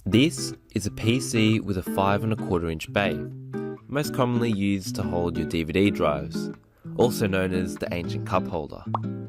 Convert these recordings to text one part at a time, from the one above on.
This is a PC with a 5¼ inch bay, most commonly used to hold your DVD drives, also known as the ancient cup holder,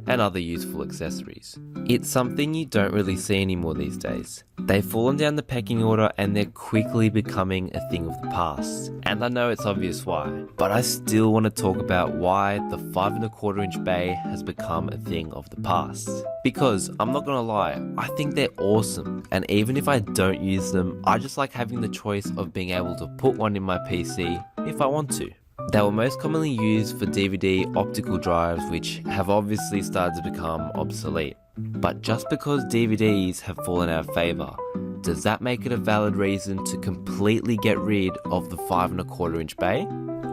and other useful accessories. It's something you don't really see anymore these days. They've fallen down the pecking order and they're quickly becoming a thing of the past. And I know it's obvious why, but I still want to talk about why the 5¼ inch bay has become a thing of the past. Because, I'm not gonna lie, I think they're awesome, and even if I don't use them, I just like having the choice of being able to put one in my PC if I want to. They were most commonly used for DVD optical drives, which have obviously started to become obsolete. But just because DVDs have fallen out of favour, does that make it a valid reason to completely get rid of the 5¼ inch bay?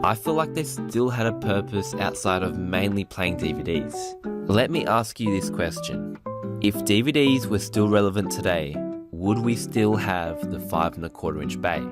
I feel like they still had a purpose outside of mainly playing DVDs. Let me ask you this question. If DVDs were still relevant today, would we still have the 5¼ inch bay?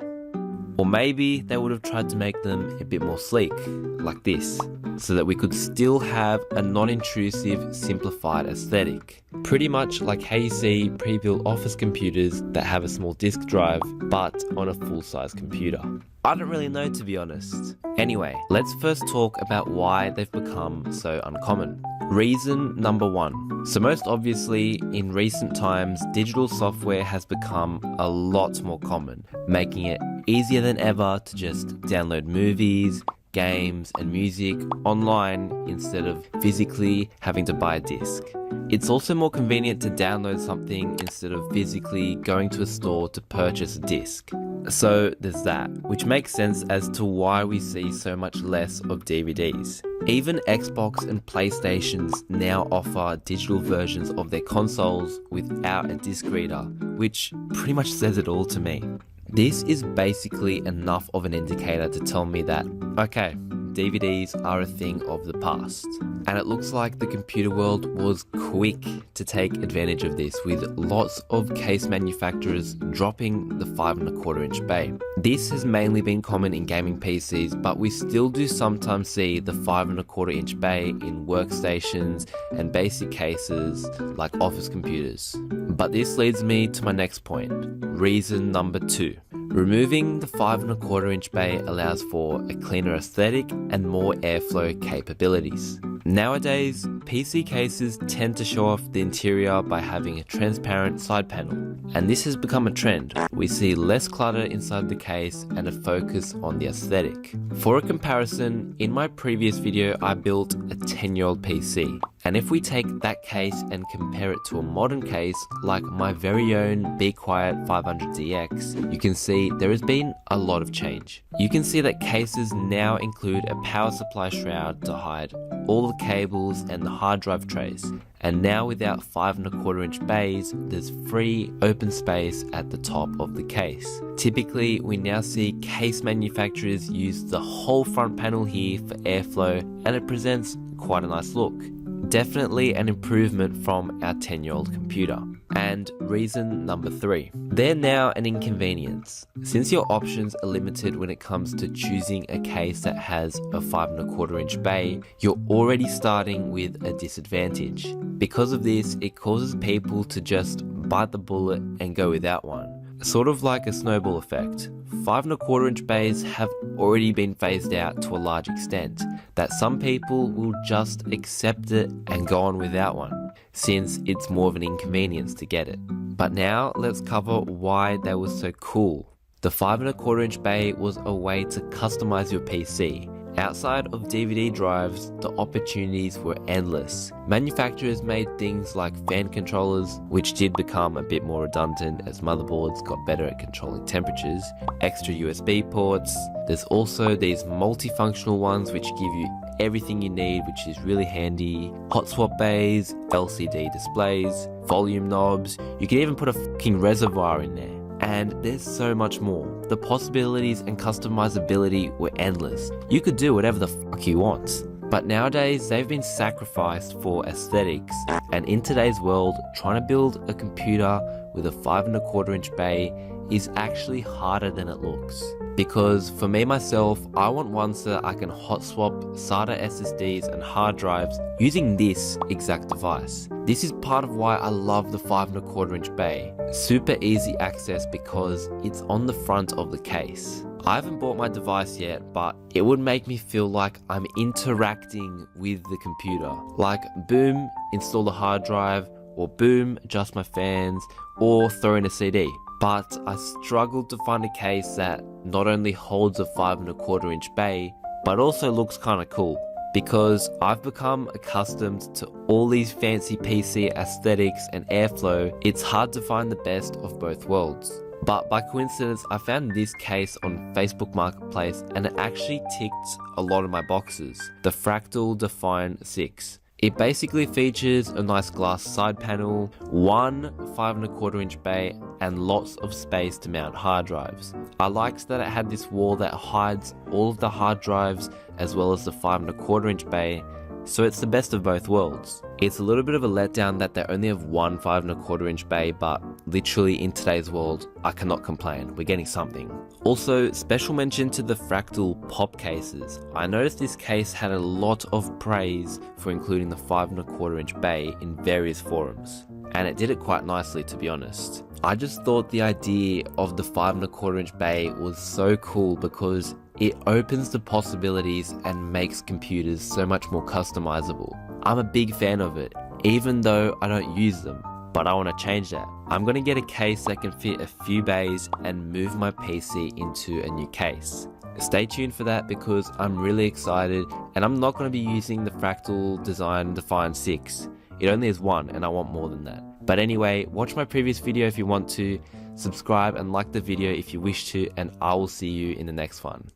Or maybe they would have tried to make them a bit more sleek, like this, so that we could still have a non-intrusive, simplified aesthetic. Pretty much like how you see pre-built office computers that have a small disk drive, but on a full-size computer. I don't really know, to be honest. Anyway, let's first talk about why they've become so uncommon. Reason number 1. So most obviously, in recent times, digital software has become a lot more common, making it easier than ever to just download movies, games and music online instead of physically having to buy a disc. It's also more convenient to download something instead of physically going to a store to purchase a disc. So there's that, which makes sense as to why we see so much less of DVDs. Even Xbox and PlayStations now offer digital versions of their consoles without a disc reader, which pretty much says it all to me. This is basically enough of an indicator to tell me that, okay, DVDs are a thing of the past. And it looks like the computer world was quick to take advantage of this, with lots of case manufacturers dropping the 5¼ inch bay. This has mainly been common in gaming PCs, but we still do sometimes see the 5¼ inch bay in workstations and basic cases like office computers. But this leads me to my next point, reason number 2. Removing the 5¼ inch bay allows for a cleaner aesthetic and more airflow capabilities. Nowadays, PC cases tend to show off the interior by having a transparent side panel, and this has become a trend. We see less clutter inside the case and a focus on the aesthetic. For a comparison, in my previous video I built a 10-year-old PC, and if we take that case and compare it to a modern case like my very own Be Quiet 500DX, you can see there has been a lot of change. You can see that cases now include a power supply shroud to hide all the cables and the hard drive trays. And now without 5¼ inch bays, there's free open space at the top of the case. Typically, we now see case manufacturers use the whole front panel here for airflow, and it presents quite a nice look. Definitely an improvement from our 10-year-old computer. And reason number 3. They're now an inconvenience. Since your options are limited when it comes to choosing a case that has a 5¼ inch bay, you're already starting with a disadvantage. Because of this, it causes people to just bite the bullet and go without one. Sort of like a snowball effect. 5¼ inch bays have already been phased out to a large extent, that some people will just accept it and go on without one, since it's more of an inconvenience to get it. But now let's cover why they were so cool. The 5¼ inch bay was a way to customize your PC. Outside of DVD drives, the opportunities were endless. Manufacturers made things like fan controllers, which did become a bit more redundant as motherboards got better at controlling temperatures, extra USB ports. There's also these multifunctional ones which give you everything you need, which is really handy. Hot swap bays, LCD displays, volume knobs. You can even put a fucking reservoir in there. And there's so much more. The possibilities and customizability were endless. You could do whatever the fuck you want. But nowadays, they've been sacrificed for aesthetics. And in today's world, trying to build a computer with a 5¼ inch bay is actually harder than it looks. Because for me myself, I want one so that I can hot swap SATA SSDs and hard drives using this exact device. This is part of why I love the 5¼ bay. Super easy access because it's on the front of the case. I haven't bought my device yet, but it would make me feel like I'm interacting with the computer. Like, boom, install the hard drive, or boom, adjust my fans, or throw in a CD. But I struggled to find a case that not only holds a 5¼ bay, but also looks kinda cool. Because I've become accustomed to all these fancy PC aesthetics and airflow, it's hard to find the best of both worlds. But by coincidence, I found this case on Facebook Marketplace and it actually ticked a lot of my boxes. The Fractal Define 6. It basically features a nice glass side panel, one 5¼ bay, and lots of space to mount hard drives. I liked that it had this wall that hides all of the hard drives as well as the 5¼ bay, so it's the best of both worlds. It's a little bit of a letdown that they only have one 5¼ bay, but literally in today's world, I cannot complain, we're getting something. Also, special mention to the Fractal pop cases. I noticed this case had a lot of praise for including the 5¼ bay in various forums, and it did it quite nicely, to be honest. I just thought the idea of the 5¼ bay was so cool because it opens the possibilities and makes computers so much more customizable. I'm a big fan of it, even though I don't use them, but I want to change that. I'm going to get a case that can fit a few bays and move my PC into a new case. Stay tuned for that because I'm really excited, and I'm not going to be using the Fractal Design Define 6. It only has one and I want more than that. But anyway, watch my previous video if you want to, subscribe and like the video if you wish to, and I will see you in the next one.